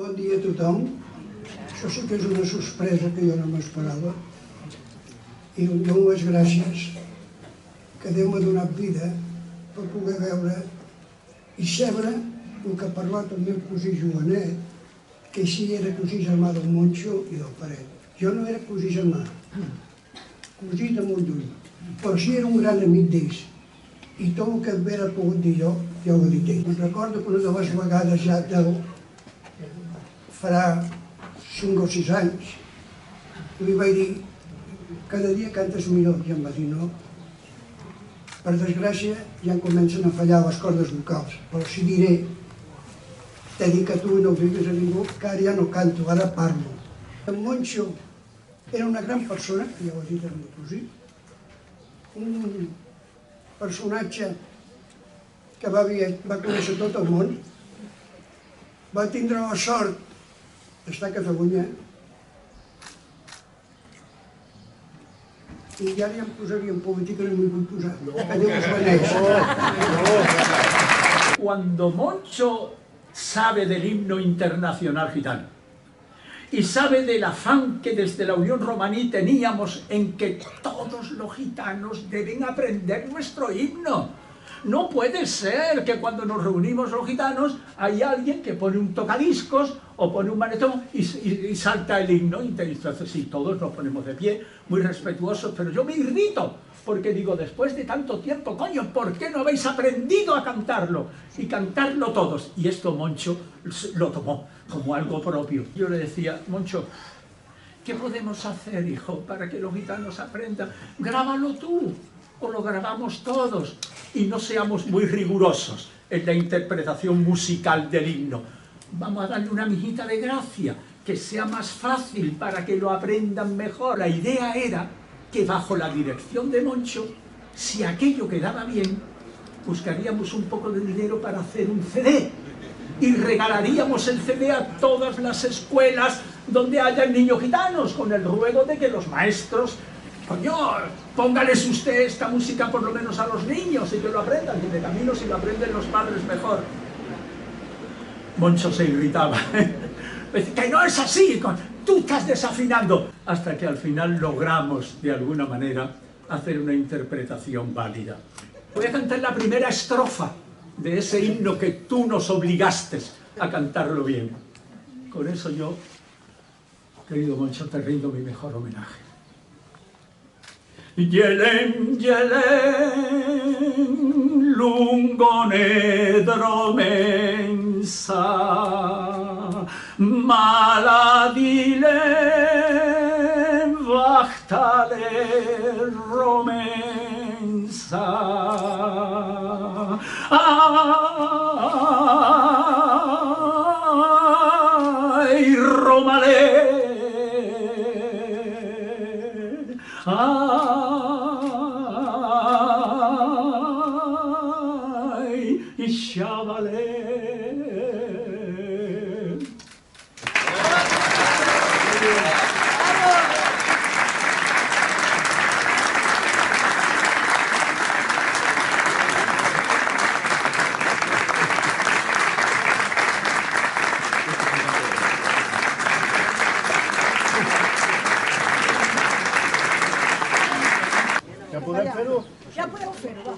Bon dia a tothom. Això sí que és una sorpresa que jo no m'esperava. I dono les gràcies que Déu m'ha donat vida per poder veure i saber el que ha parlat el meu cosí Joanet, que així era cosí germà del Moncho i del Peret. Jo no era cosí germà, cosí de molt lluny, però sí era un gran amic d'ells. I tot el que haguera pogut dir jo, ja ho he dit ell. Me'n recordo que una de les vegades ja farà 5 o 6 anys, li vaig dir, cada dia cantes millor, i em va dir no. Per desgràcia ja em comencen a fallar les cordes vocals, però si diré, t'he dit que tu no ho digues a ningú, que ara ja no canto, ara parlo. En Moncho era una gran persona, que ja ho he dit el meu cosí, un personatge que va conèixer tot el món, va tindre la sort d'estar a Catalunya i ja em posaria en política, no m'hi vull posar, que Déu us beneix. Cuando Moncho sabe del himno internacional gitano y sabe del afán que desde la Unión Romaní teníamos en que todos los gitanos deben aprender nuestro himno. No puede ser que cuando nos reunimos los gitanos hay alguien que pone un tocadiscos o pone un manetón y salta el himno. Entonces sí, todos nos ponemos de pie, muy respetuosos, pero yo me irrito porque digo, después de tanto tiempo, coño, ¿por qué no habéis aprendido a cantarlo? Y cantarlo todos. Y esto Moncho lo tomó como algo propio. Yo le decía, Moncho, ¿qué podemos hacer, hijo, para que los gitanos aprendan? Grábalo tú, o lo grabamos todos, y no seamos muy rigurosos en la interpretación musical del himno. Vamos a darle una mijita de gracia, que sea más fácil para que lo aprendan mejor. La idea era que bajo la dirección de Moncho, si aquello quedaba bien, buscaríamos un poco de dinero para hacer un CD y regalaríamos el CD a todas las escuelas donde hayan niños gitanos, con el ruego de que los maestros, coño, póngales usted esta música por lo menos a los niños y que lo aprendan, y de camino si lo aprenden los padres mejor. Moncho se irritaba. Que no es así, tú estás desafinando. Hasta que al final logramos, de alguna manera, hacer una interpretación válida. Voy a cantar la primera estrofa de ese himno que tú nos obligaste a cantarlo bien. Con eso yo, querido Moncho, te rindo mi mejor homenaje. Yelen, yelen, lungonedro mensa, maladile, vachtale romensa. Ay, romale, ay, Xavalé. Ja podem fer-ho? Ja podeu fer-ho, va.